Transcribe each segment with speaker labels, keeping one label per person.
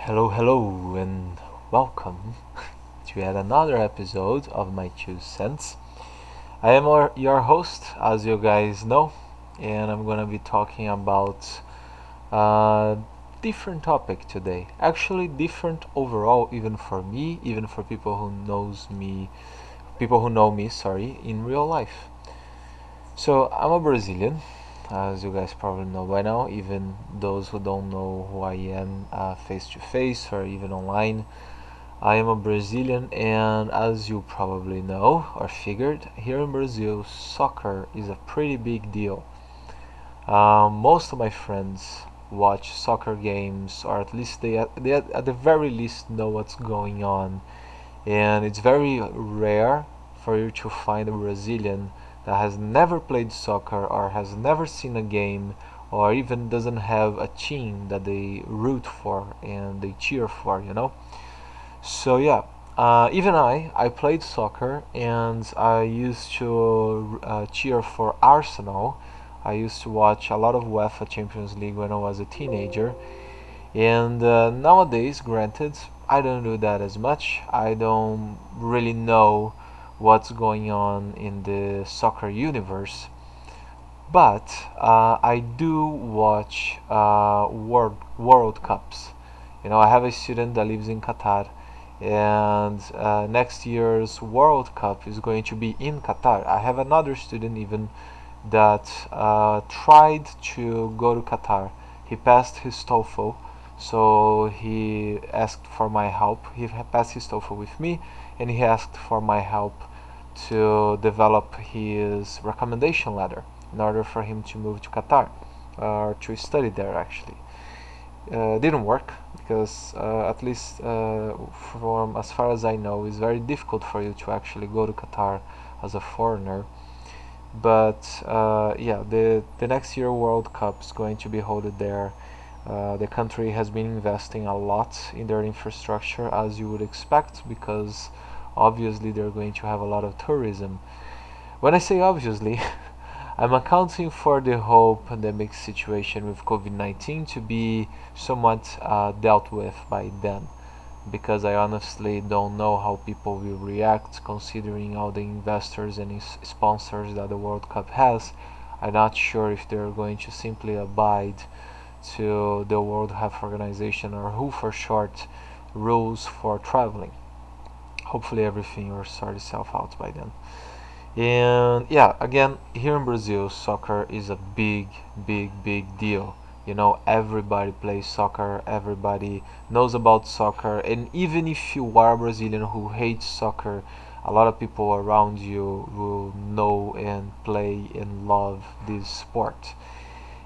Speaker 1: Hello, hello, and welcome to yet another episode of My2Cents. I am your host, as you guys know, and I'm gonna be talking about a different topic today. Actually, different overall, even for me, even for people who know me, sorry, in real life. So I'm a Brazilian, as you guys probably know by now. Even those who don't know who I am face to face or even online. I am a Brazilian, and as you probably know or figured, here in Brazil, soccer is a pretty big deal. Most of my friends watch soccer games, or at least they at the very least know what's going on. And it's very rare for you to find a Brazilian that has never played soccer or has never seen a game or even doesn't have a team that they root for and they cheer for. So yeah, even I played soccer and I used to cheer for Arsenal. I used to watch a lot of UEFA Champions League when I was a teenager. And nowadays, granted, I don't do that as much. I don't really know what's going on in the soccer universe. But I do watch World Cups. I have a student that lives in Qatar, and next year's World Cup is going to be in Qatar. I have another student even that tried to go to Qatar. He passed his TOEFL, so he asked for my help. He passed his TOEFL with me, and he asked for my help to develop his recommendation letter in order for him to move to Qatar or to study there actually. Didn't work because at least from as far as I know, it's very difficult for you to actually go to Qatar as a foreigner. But yeah, the next year World Cup is going to be held there. The country has been investing a lot in their infrastructure, as you would expect, because obviously they're going to have a lot of tourism. When I say obviously, I'm accounting for the whole pandemic situation with COVID-19 to be somewhat dealt with by then, because I honestly don't know how people will react considering all the investors and sponsors that the World Cup has. I'm not sure if they're going to simply abide to the World Health Organization, or WHO for short, rules for traveling. Hopefully everything will sort itself out by then. And yeah, again, here in Brazil, soccer is a big, big, big deal. Everybody plays soccer, everybody knows about soccer, and even if you are a Brazilian who hates soccer, a lot of people around you will know and play and love this sport.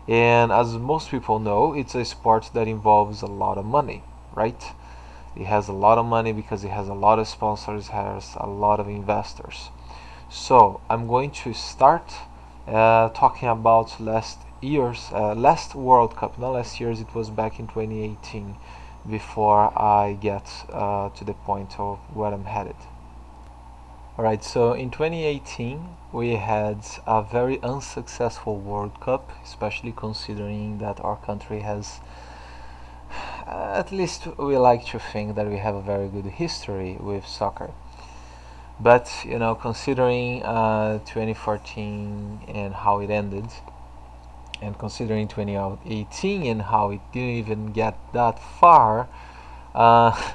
Speaker 1: And as most people know, it's a sport that involves a lot of money, right? It has a lot of money because it has a lot of sponsors, has a lot of investors. So I'm going to start talking about last World Cup, not last year's, it was back in 2018, before I get to the point of where I'm headed. Alright, so in 2018 we had a very unsuccessful World Cup, especially considering that our country has, at least we like to think that we have a very good history with soccer. But considering 2014 and how it ended, and considering 2018 and how it didn't even get that far, uh,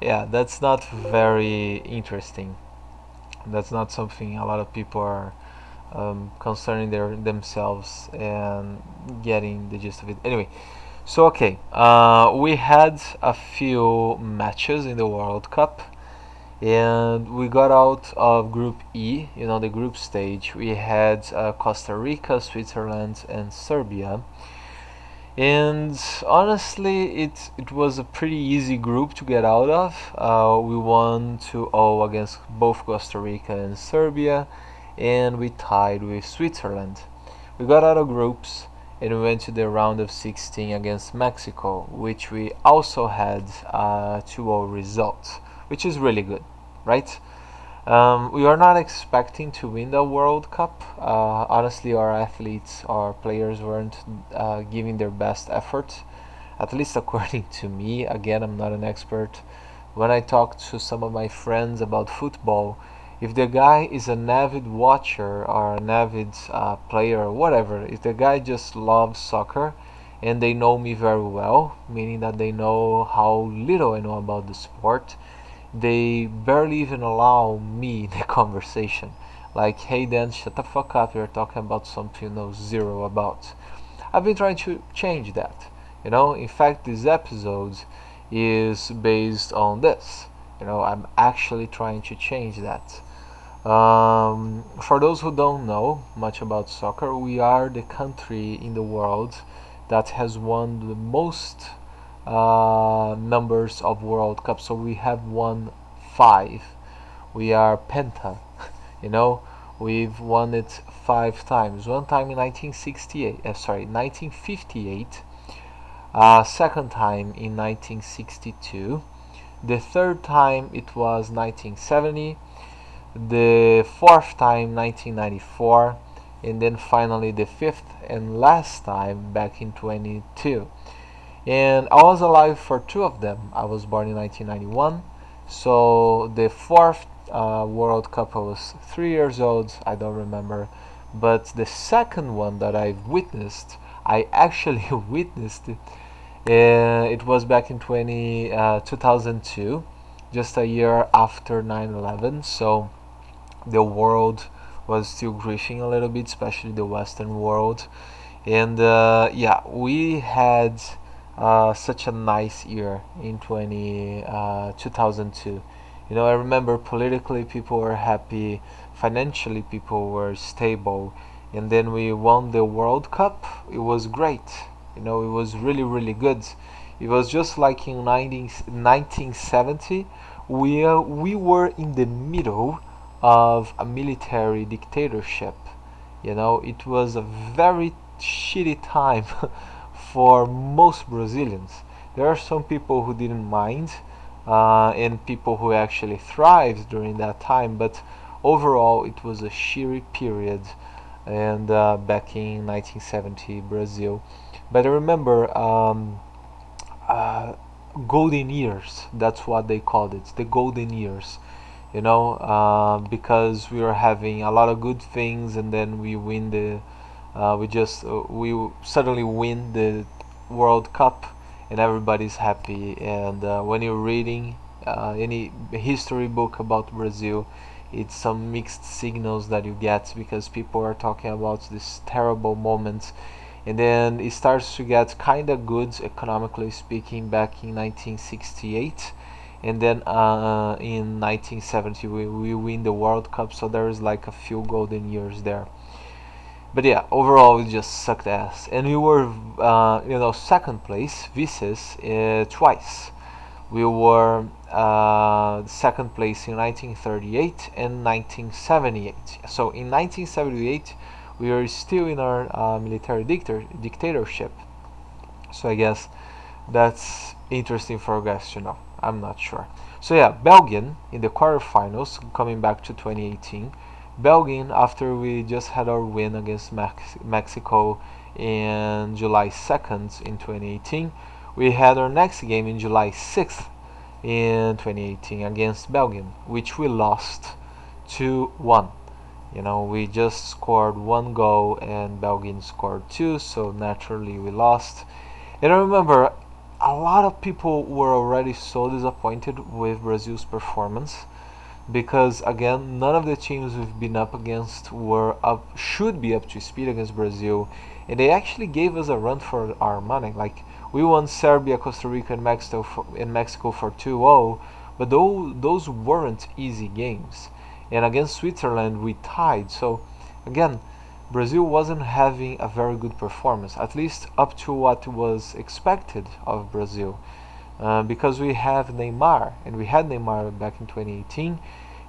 Speaker 1: yeah, that's not very interesting. That's not something a lot of people are concerning themselves and getting the gist of it. Anyway, so okay, we had a few matches in the World Cup, and we got out of Group E, the group stage. We had Costa Rica, Switzerland, and Serbia. And honestly, it was a pretty easy group to get out of. We won 2-0 against both Costa Rica and Serbia, and we tied with Switzerland. We got out of groups and we went to the round of 16 against Mexico, which we also had a 2-0 result, which is really good, right? We are not expecting to win the World Cup. Honestly, our athletes, our players weren't giving their best effort. at least according to me. Again, I'm not an expert. When I talk to some of my friends about football, if the guy is an avid watcher or an avid player or whatever, if the guy just loves soccer and they know me very well, meaning that they know how little I know about the sport, they barely even allow me the conversation. Like, hey Dan, shut the fuck up, you're talking about something you know zero about. I've been trying to change that. In fact, this episode is based on this. I'm actually trying to change that. For those who don't know much about soccer, we are the country in the world that has won the most numbers of World Cups. So we have won 5. We are penta. you know, we've won it 5 times. One time in 1958. Second time in 1962. The third time it was 1970. The fourth time 1994, and then finally the fifth and last time back in 22. And I was alive for 2 of them. I was born in 1991, so the fourth World Cup I was 3 years old. I don't remember, but the second one that I witnessed, I actually witnessed it. It was back in 2002, just a year after 9/11. So the world was still grieving a little bit, especially the Western world. And yeah, we had such a nice year in 2002. I remember politically people were happy, financially people were stable, and then we won the World Cup. It was great. It was really, really good. It was just like in 1970, we were in the middle of a military dictatorship. It was a very shitty time for most Brazilians. There are some people who didn't mind, and people who actually thrived during that time, but overall it was a shitty period. And back in 1970 Brazil. But I remember uh, golden years. That's what they called it, the golden years. Because we were having a lot of good things, and then we suddenly win the World Cup, and everybody's happy. And when you're reading any history book about Brazil, it's some mixed signals that you get, because people are talking about this terrible moment, and then it starts to get kind of good economically speaking back in 1968, and then in 1970 we win the World Cup. So there is like a few golden years there. But yeah, overall we just sucked ass, and we were second place, vices, twice. We were second place in 1938 and 1978. So in 1978 we were still in our military dictatorship. So I guess that's interesting for guys to know. I'm not sure. So yeah, Belgium in the quarterfinals, coming back to 2018. Belgium, after we just had our win against Mexico in July 2nd in 2018, we had our next game in July 6th in 2018 against Belgium, which we lost 2-1. We just scored 1 goal and Belgium scored 2, so naturally we lost. And I remember a lot of people were already so disappointed with Brazil's performance, because again, none of the teams we've been up against should be up to speed against Brazil, and they actually gave us a run for our money. Like, we won Serbia, Costa Rica, and Mexico for 2-0, but those weren't easy games. And against Switzerland we tied. So again, Brazil wasn't having a very good performance, at least up to what was expected of Brazil, because we have Neymar, and we had Neymar back in 2018,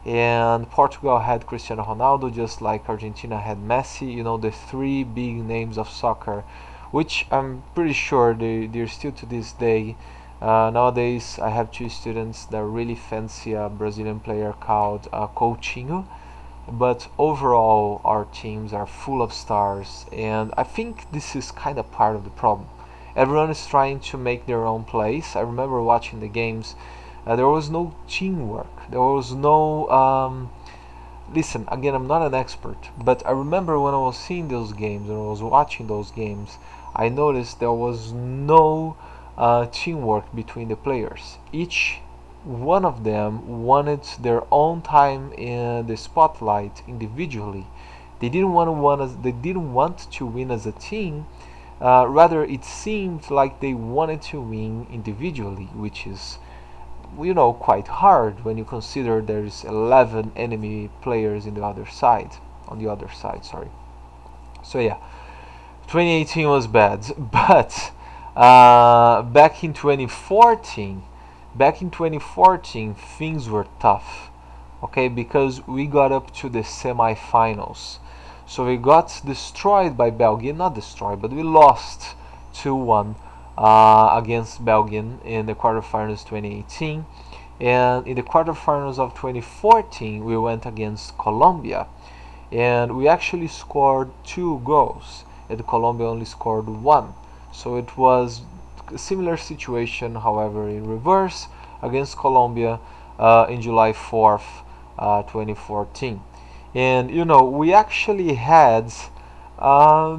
Speaker 1: and Portugal had Cristiano Ronaldo, just like Argentina had Messi. The 3 big names of soccer, which I'm pretty sure they're still to this day. Nowadays, I have 2 students that really fancy a Brazilian player called Coutinho. But overall, our teams are full of stars, and I think this is kind of part of the problem. Everyone is trying to make their own place. I remember watching the games. There was no teamwork. There was no listen, again, I'm not an expert, but I remember when I was seeing those games and I was watching those games, I noticed there was no teamwork between the players. Each one of them wanted their own time in the spotlight individually. They didn't want to win as a team. Rather, it seemed like they wanted to win individually, which is quite hard when you consider there's 11 enemy players in the other side on the other side, sorry. So yeah, 2018 was bad. But back in 2014, things were tough, okay, because we got up to the semifinals. So we got destroyed by Belgium, not destroyed, but we lost 2-1 against Belgium in the quarterfinals 2018. And in the quarterfinals of 2014, we went against Colombia, and we actually scored 2 goals, and Colombia only scored 1. So it was a similar situation, however, in reverse against Colombia in July 4th, 2014. And we actually had uh,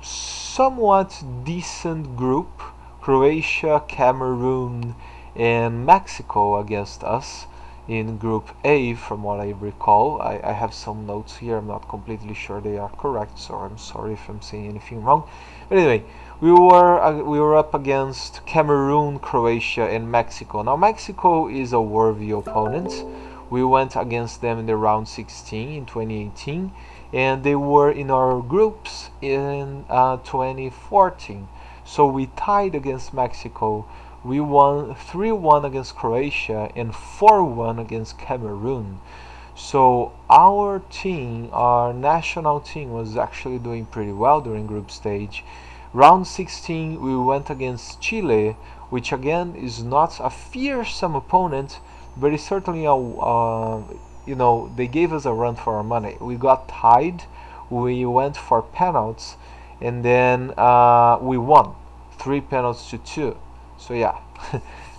Speaker 1: somewhat decent group: Croatia, Cameroon, and Mexico against us in Group A, from what I recall. I have some notes here. I'm not completely sure they are correct, so I'm sorry if I'm saying anything wrong. But anyway, we were up against Cameroon, Croatia, and Mexico. Now Mexico is a worthy opponent. We went against them in the round 16 in 2018, and they were in our groups in 2014. So we tied against Mexico. We won 3-1 against Croatia and 4-1 against Cameroon. So our team, our national team, was actually doing pretty well during group stage. Round 16, we went against Chile, which again is not a fearsome opponent, but it's certainly they gave us a run for our money. We got tied, we went for penalties, and then we won 3 penalties to 2. So yeah,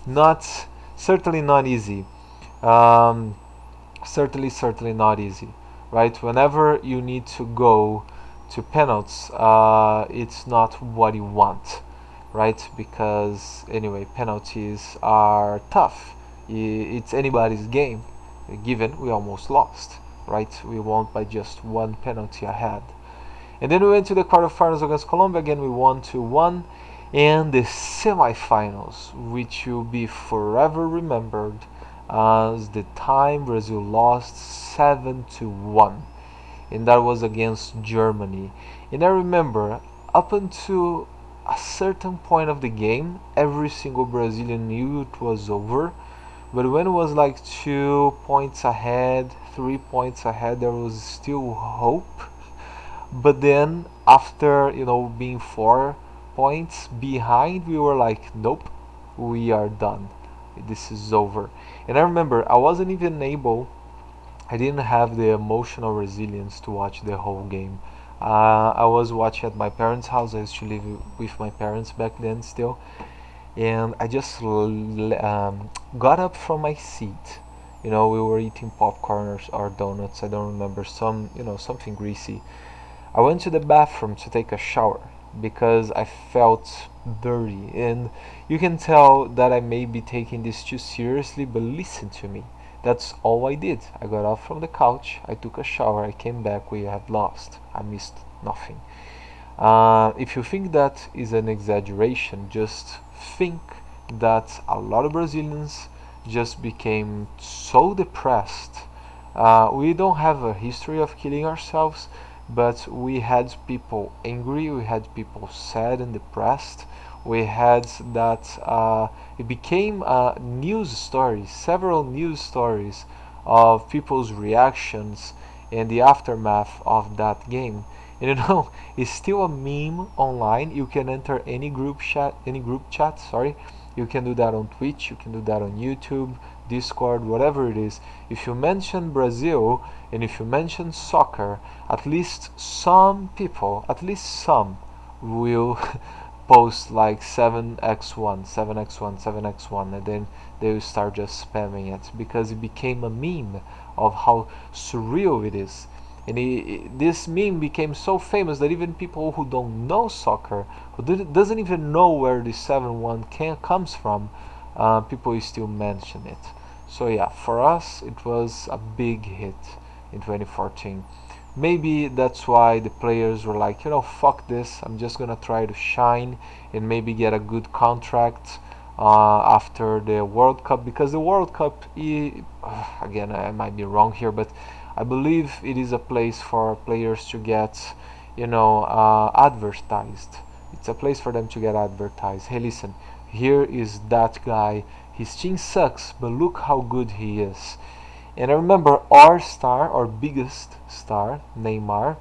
Speaker 1: not certainly not easy. Um, certainly not easy, right? Whenever you need to go to penalties, it's not what you want, right? Because anyway, penalties are tough. It's anybody's game. Given we almost lost, right? We won by just 1 penalty ahead. And then we went to the quarterfinals against Colombia. Again, we won 2-1. And the semifinals, which will be forever remembered as the time Brazil lost 7-1, and that was against Germany. And I remember, up until a certain point of the game, every single Brazilian knew it was over. But when it was like 2 points ahead, 3 points ahead, there was still hope. But then after being 4 points behind, we were like, nope, we are done, this is over. And I remember I didn't have the emotional resilience to watch the whole game. I was watching at my parents' house. I used to live with my parents back then still, and I just got up from my seat. We were eating popcorn or donuts, I don't remember, something greasy. I went to the bathroom to take a shower because I felt dirty, and you can tell that I may be taking this too seriously, but listen to me. That's all I did. I got up from the couch, I took a shower, I came back, we had lost. I missed nothing. If you think that is an exaggeration, just think that a lot of Brazilians just became so depressed. We don't have a history of killing ourselves, but we had people angry, we had people sad and depressed. We had that it became news stories, several news stories of people's reactions and the aftermath of that game. And it's still a meme online. You can enter any group chat, sorry. You can do that on Twitch, you can do that on YouTube, Discord, whatever it is. If you mention Brazil and if you mention soccer, at least some people, will post like 7x1, 7x1, 7x1, and then they will start just spamming it because it became a meme of how surreal it is. And this meme became so famous that even people who don't know soccer, who doesn't even know where the 7-1 comes from, people still mention it. So yeah, for us it was a big hit in 2014. Maybe that's why the players were like, fuck this, I'm just gonna try to shine and maybe get a good contract after the World Cup, because the World Cup, again, I might be wrong here, but I believe it is a place for players to get, advertised. It's a place for them to get advertised. Hey, listen, here is that guy. His team sucks, but look how good he is. And I remember our star, our biggest star, Neymar,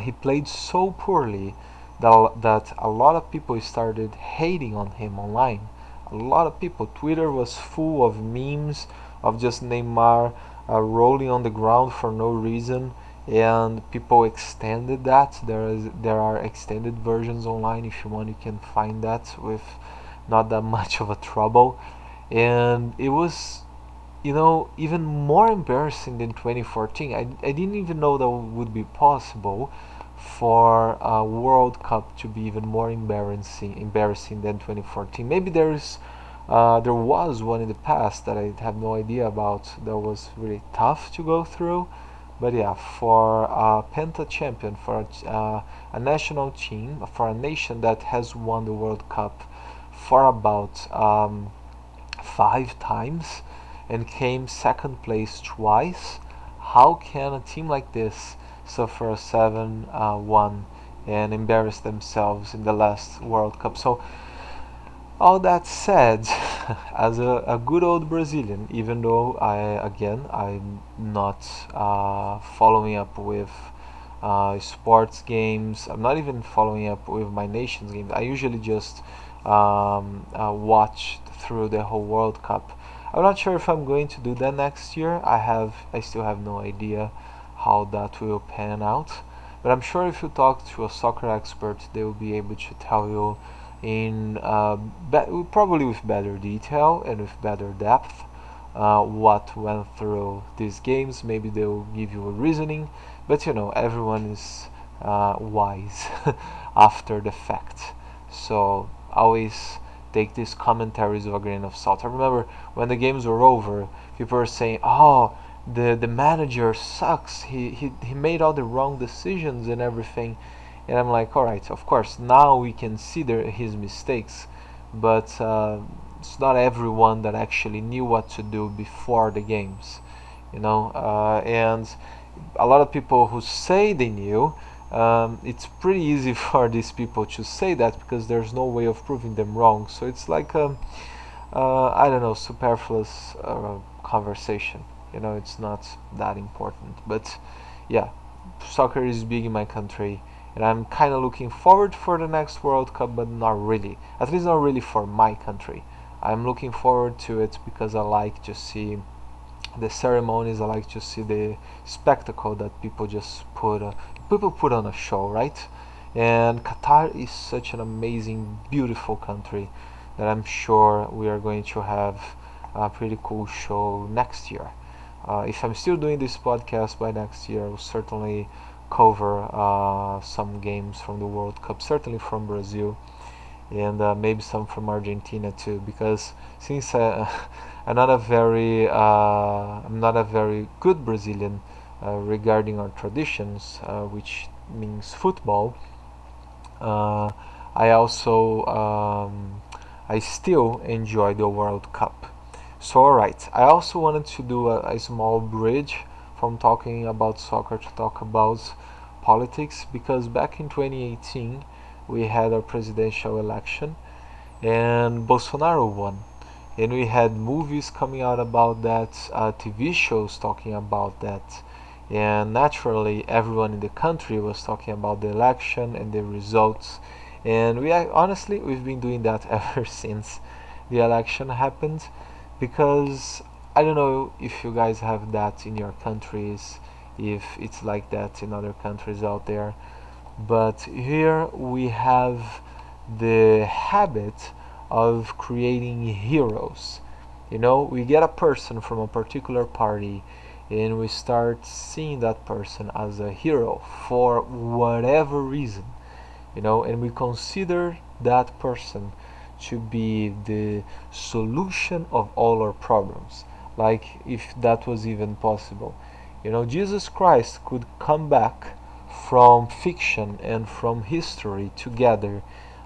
Speaker 1: he played so poorly that a lot of people started hating on him online. A lot of people. Twitter was full of memes of just Neymar rolling on the ground for no reason, and people extended that. There are extended versions online. If you want, you can find that with not that much of a trouble. And it was, even more embarrassing than 2014. I didn't even know that would be possible for a World Cup to be even more embarrassing than 2014. Maybe there was one in the past that I have no idea about that was really tough to go through. But yeah, for a penta champion, for a national team, for a nation that has won the World Cup for about 5 times and came second place twice, how can a team like this suffer a 7-1 and embarrass themselves in the last World Cup? So, all that said, as a good old Brazilian, even though I'm not following up with sports games, I'm not even following up with my nation's games. I usually just watch through the whole World Cup. I'm not sure if I'm going to do that next year. I still have no idea how that will pan out. But I'm sure if you talk to a soccer expert, they will be able to tell you in probably with better detail and with better depth what went through these games. Maybe they will give you a reasoning, but everyone is wise after the fact. So always take these commentaries with a grain of salt. I remember when the games were over, people were saying, "Oh, the manager sucks. He made all the wrong decisions and everything." And I'm like, all right, of course, now we can see his mistakes, but it's not everyone that actually knew what to do before the games, and a lot of people who say they knew, it's pretty easy for these people to say that because there's no way of proving them wrong. So it's like I don't know, superfluous conversation. It's not that important. But yeah, soccer is big in my country, and I'm kind of looking forward for the next World Cup, but not really. At least not really for my country. I'm looking forward to it because I like to see the ceremonies. I like to see the spectacle that people put on a show, right? And Qatar is such an amazing, beautiful country that I'm sure we are going to have a pretty cool show next year. If I'm still doing this podcast by next year, I'll certainly cover some games from the World Cup, certainly from Brazil, and maybe some from Argentina too. Because since I'm not a very good Brazilian regarding our traditions, which means football. Uh, I also I still enjoy the World Cup. So alright, I also wanted to do a small bridge from talking about soccer to talk about politics, because back in 2018 we had our presidential election and Bolsonaro won. And we had movies coming out about that, TV shows talking about that, and naturally everyone in the country was talking about the election and the results. And honestly, we've been doing that ever since the election happened, because I don't know if you guys have that in your countries, if it's like that in other countries out there, but here we have the habit of creating heroes. We get a person from a particular party and we start seeing that person as a hero for whatever reason, and we consider that person to be the solution of all our problems, like if that was even possible. Jesus Christ could come back from fiction and from history together,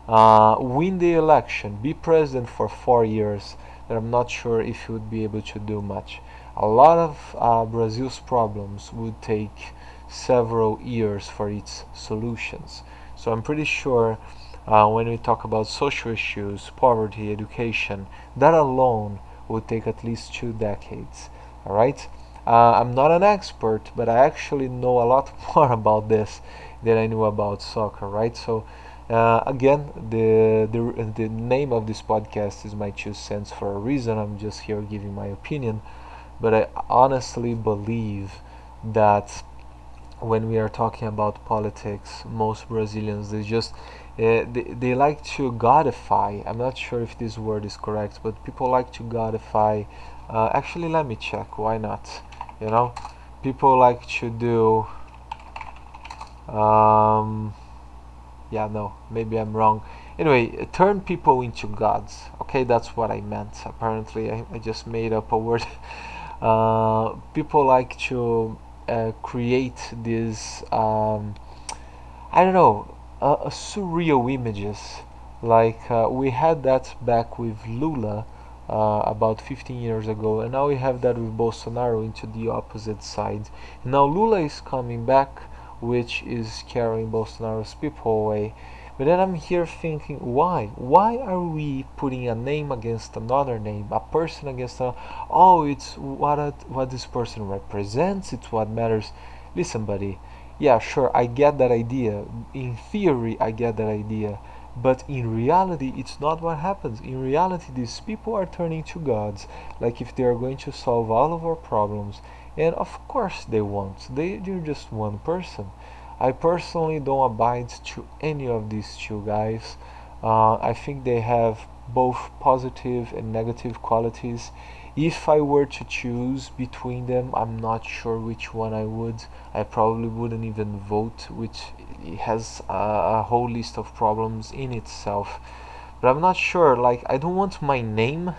Speaker 1: win the election, be president for 4 years, that I'm not sure if he would be able to do much. A lot of Brazil's problems would take several years for its solutions. So I'm pretty sure when we talk about social issues, poverty, education, that alone would take at least 2 decades. All right. I'm not an expert, but I actually know a lot more about this than I knew about soccer. Right. So again, the name of this podcast is My2Cents for a reason. I'm just here giving my opinion, but I honestly believe that when we are talking about politics, most Brazilians they like to godify. I'm not sure if this word is correct, but people like to godify. Actually, let me check. Why not? You know, people like to do. Um, yeah, no, maybe I'm wrong. Anyway, turn people into gods. Okay, that's what I meant. Apparently, I just made up a word. People like to create these, I don't know, surreal images. Like we had that back with Lula about 15 years ago, and now we have that with Bolsonaro into the opposite side. Now Lula is coming back, which is carrying Bolsonaro's people away. But then I'm here thinking, why? Why are we putting a name against another name, a person against a? Oh, it's what this person represents. It's what matters. Listen, buddy. Yeah, sure, I get that idea. In theory, I get that idea. But in reality, it's not what happens. In reality, these people are turning to gods, like if they are going to solve all of our problems. And of course they won't. They're just one person. I personally don't abide to any of these two guys. I think they have both positive and negative qualities. If I were to choose between them, I'm not sure which one I would. I probably wouldn't even vote, which has a whole list of problems in itself. But I'm not sure, like, I don't want my name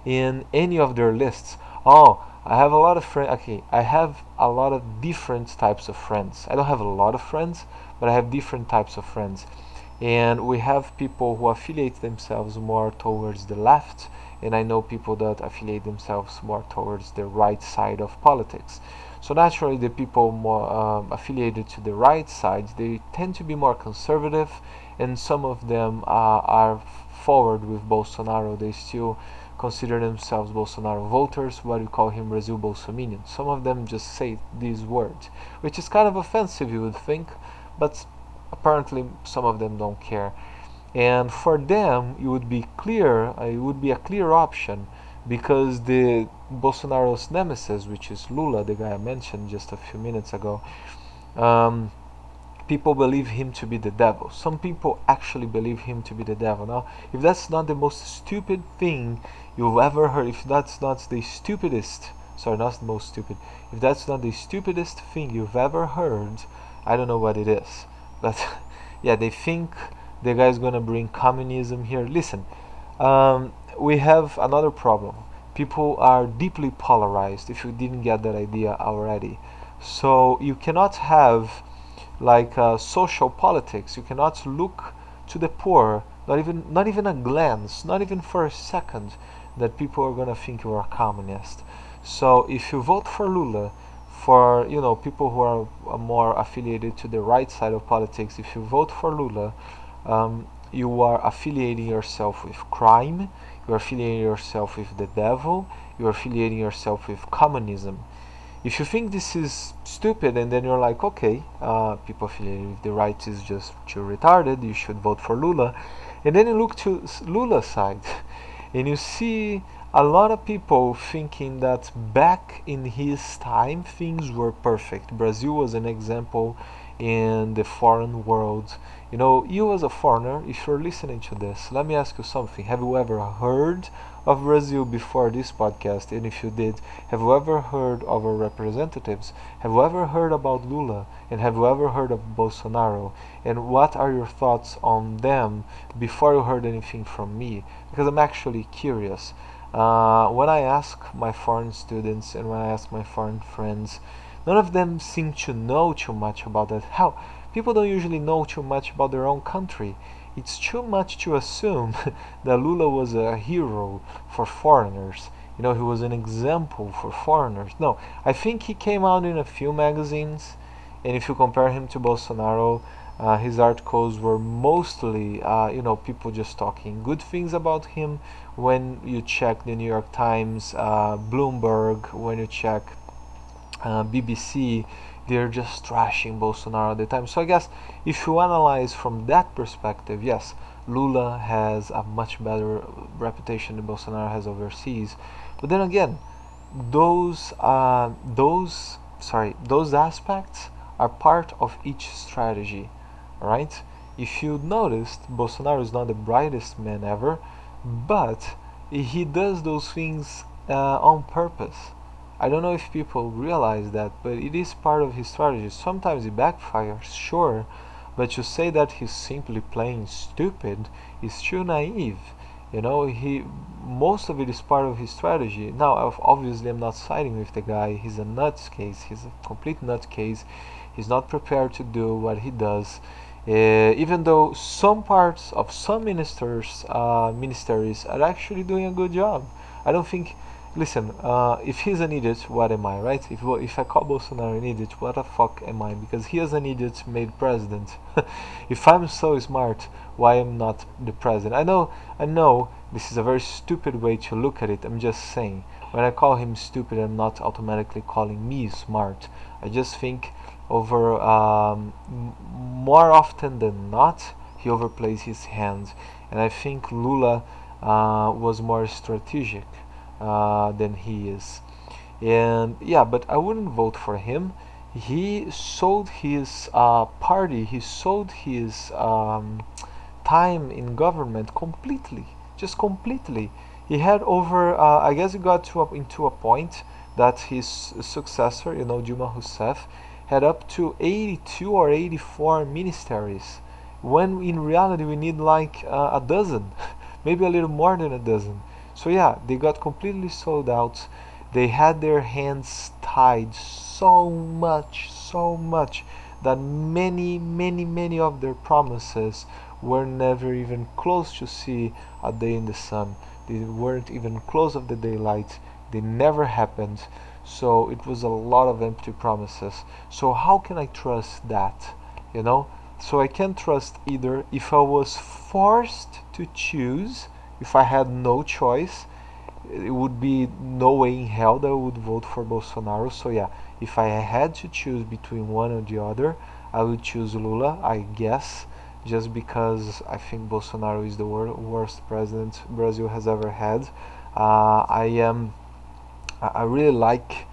Speaker 1: in any of their lists. Oh, I have a lot of friends. Okay, I have a lot of different types of friends. I don't have a lot of friends, but I have different types of friends. And we have people who affiliate themselves more towards the left, and I know people that affiliate themselves more towards the right side of politics. So naturally, the people more affiliated to the right side, they tend to be more conservative, and some of them are forward with Bolsonaro. They still consider themselves Bolsonaro voters, what we call him Brazil Bolsominions. Some of them just say these words, which is kind of offensive, you would think, but apparently some of them don't care. And for them, it would be a clear option, because the Bolsonaro's nemesis, which is Lula, the guy I mentioned just a few minutes ago, um, people believe him to be the devil. Some people actually believe him to be the devil. Now, if that's not the most stupid thing you've ever heard, if that's not the stupidest, sorry, not the most stupid, if that's not the stupidest thing you've ever heard, I don't know what it is. But yeah, they think the guy's gonna bring communism here. Listen, we have another problem. People are deeply polarized, if you didn't get that idea already. So you cannot have like social politics. You cannot look to the poor, not even a glance, not even for a second, that people are gonna think you are a communist. So if you vote for Lula, for people who are more affiliated to the right side of politics, if you vote for Lula, you are affiliating yourself with crime, you are affiliating yourself with the devil, you are affiliating yourself with communism. If you think this is stupid, and then you're like, okay, people affiliated with the right is just too retarded, you should vote for Lula, and then you look to Lula's side, and you see a lot of people thinking that back in his time things were perfect. Brazil was an example in the foreign world. You know, you as a foreigner, if you're listening to this, let me ask you something. Have you ever heard of Brazil before this podcast? And if you did, have you ever heard of our representatives? Have you ever heard about Lula? And have you ever heard of Bolsonaro? And what are your thoughts on them before you heard anything from me? Because I'm actually curious. When I ask my foreign students and when I ask my foreign friends, none of them seem to know too much about that. How? People don't usually know too much about their own country. It's too much to assume that Lula was a hero for foreigners. You know, he was an example for foreigners. No, I think he came out in a few magazines, and if you compare him to Bolsonaro, his articles were mostly, people just talking good things about him. When you check the New York Times, Bloomberg, when you check BBC, they're just trashing Bolsonaro all the time. So I guess if you analyze from that perspective, yes, Lula has a much better reputation than Bolsonaro has overseas. But then again, those aspects are part of each strategy, right? If you noticed, Bolsonaro is not the brightest man ever, but he does those things on purpose. I don't know if people realize that, but it is part of his strategy. Sometimes it backfires, sure, but to say that he's simply playing stupid is too naive. You know, he most of it is part of his strategy. Now, obviously, I'm not siding with the guy. He's a nutcase. He's a complete nutcase. He's not prepared to do what he does. Even though some parts of some ministries are actually doing a good job. I don't think. Listen, if he's an idiot, what am I, right? If I call Bolsonaro an idiot, what the fuck am I? Because he is an idiot made president. If I'm so smart, why am not the president? I know this is a very stupid way to look at it. I'm just saying. When I call him stupid, I'm not automatically calling me smart. I just think over more often than not, he overplays his hands, and I think Lula was more strategic than he is. And yeah, but I wouldn't vote for him. He sold his party, he sold his time in government completely, just completely. He had over, I guess, he got into a point that his successor, Dilma Rousseff, had up to 82 or 84 ministries, when in reality we need like a dozen, maybe a little more than a dozen. So yeah, they got completely sold out. They had their hands tied so much that many of their promises were never even close to see a day in the sun. They weren't even close of the daylight. They never happened. So it was a lot of empty promises. So how can I trust that? You know? So I can't trust either. If I was forced to choose, if I had no choice, it would be no way in hell that I would vote for Bolsonaro. So yeah, if I had to choose between one or the other, I would choose Lula, I guess, just because I think Bolsonaro is the worst president Brazil has ever had. I really like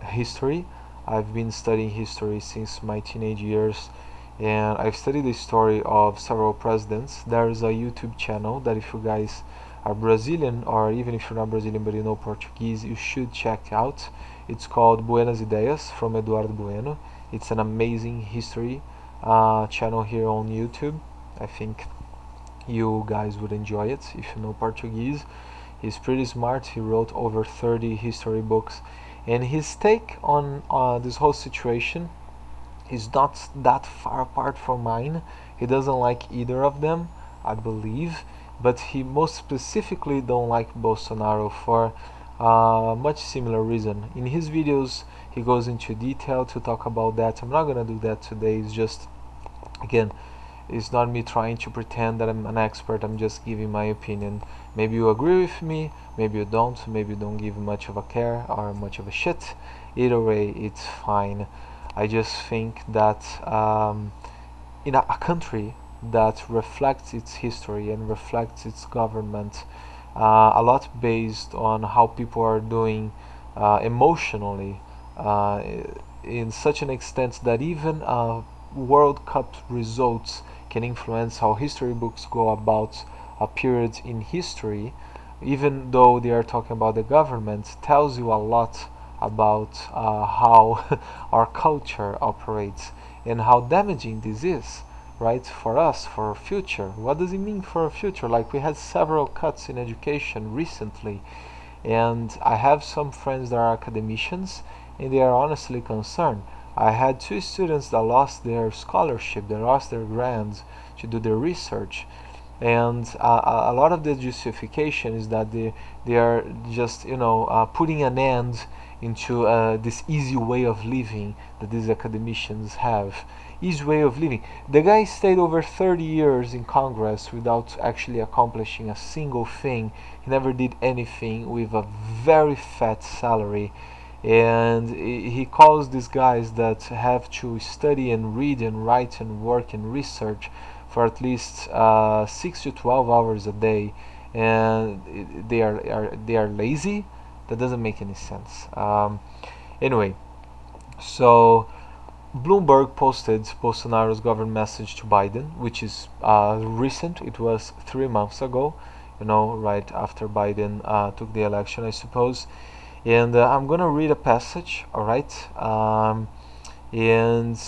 Speaker 1: history. I've been studying history since my teenage years, and I've studied the story of several presidents. There's a YouTube channel that if you guys are Brazilian, or even if you're not Brazilian but you know Portuguese, you should check out. It's called Buenas Ideias from Eduardo Bueno. It's an amazing history channel here on YouTube. I think you guys would enjoy it if you know Portuguese. He's pretty smart. He wrote over 30 history books, and his take on this whole situation is not that far apart from mine. He doesn't like either of them, I believe, but he most specifically don't like Bolsonaro for much similar reason. In his videos, he goes into detail to talk about that. I'm not gonna do that today. It's just, again, it's not me trying to pretend that I'm an expert. I'm just giving my opinion. Maybe you agree with me, maybe you don't, maybe you don't give much of a care or much of a shit. Either way, it's fine. I just think that in a country that reflects its history and reflects its government a lot based on how people are doing emotionally, in such an extent that even World Cup results can influence how history books go about a period in history, even though they are talking about the government, tells you a lot about how our culture operates and how damaging this is, right, for us, for our future. What does it mean for our future? Like, we had several cuts in education recently, and I have some friends that are academicians, and they are honestly concerned. I had two students that lost their scholarship, they lost their grants to do their research, and a lot of the justification is that they are just putting an end into this easy way of living that these academicians have. Easy way of living. The guy stayed over 30 years in Congress without actually accomplishing a single thing. He never did anything, with a very fat salary, and he calls these guys that have to study and read and write and work and research for at least 6 to 12 hours a day, and they are lazy. That doesn't make any sense. Anyway, so Bloomberg posted Bolsonaro's government message to Biden, which is recent. It was 3 months ago, right after Biden took the election, I suppose. And I'm gonna read a passage, all right? And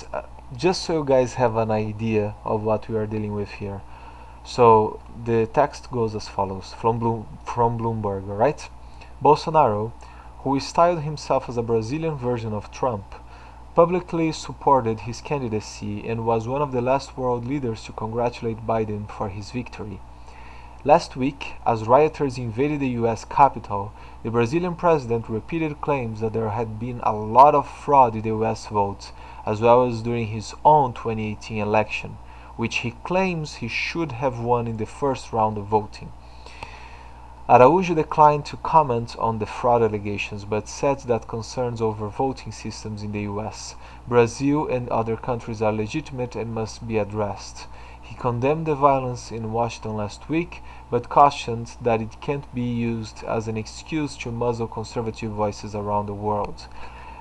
Speaker 1: just so you guys have an idea of what we are dealing with here. So the text goes as follows from Bloomberg, all right? Bolsonaro, who styled himself as a Brazilian version of Trump, publicly supported his candidacy and was one of the last world leaders to congratulate Biden for his victory. Last week, as rioters invaded the US Capitol, the Brazilian president repeated claims that there had been a lot of fraud in the US vote, as well as during his own 2018 election, which he claims he should have won in the first round of voting. Araújo declined to comment on the fraud allegations, but said that concerns over voting systems in the US, Brazil, and other countries are legitimate and must be addressed. He condemned the violence in Washington last week, but cautioned that it can't be used as an excuse to muzzle conservative voices around the world.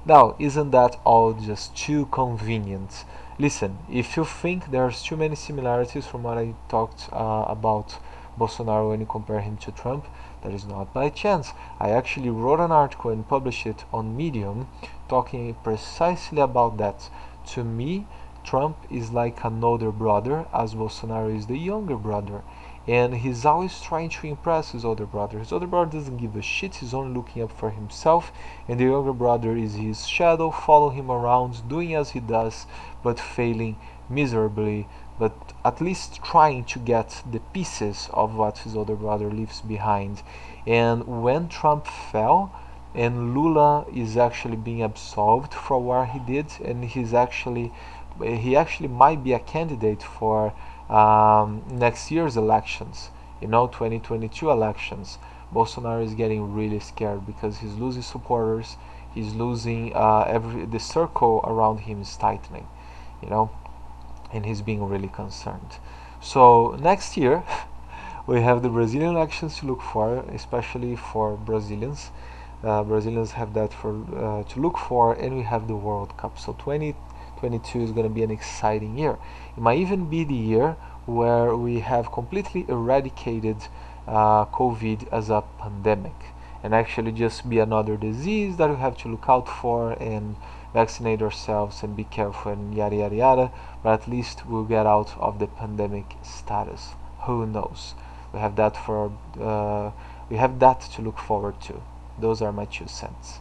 Speaker 1: Now, isn't that all just too convenient? Listen, if you think there's too many similarities from what I talked about Bolsonaro when you compare him to Trump, that is not by chance. I actually wrote an article and published it on Medium talking precisely about that. To me, Trump is like an older brother, as Bolsonaro is the younger brother. And he's always trying to impress his older brother. His older brother doesn't give a shit, he's only looking up for himself, and the younger brother is his shadow, following him around, doing as he does, but failing miserably, but at least trying to get the pieces of what his older brother leaves behind. And when Trump fell, and Lula is actually being absolved for what he did, and he actually might be a candidate for next year's elections, 2022 elections. Bolsonaro is getting really scared because he's losing supporters. He's losing the circle around him is tightening, you know, and he's being really concerned. So next year we have the Brazilian elections to look for, especially for Brazilians. Brazilians have that to look for, and we have the World Cup. So 2022 is going to be an exciting year. It might even be the year where we have completely eradicated COVID as a pandemic, and actually just be another disease that we have to look out for and vaccinate ourselves and be careful and yada yada yada. But at least we'll get out of the pandemic status. Who knows? We have that to look forward to. Those are my 2 cents.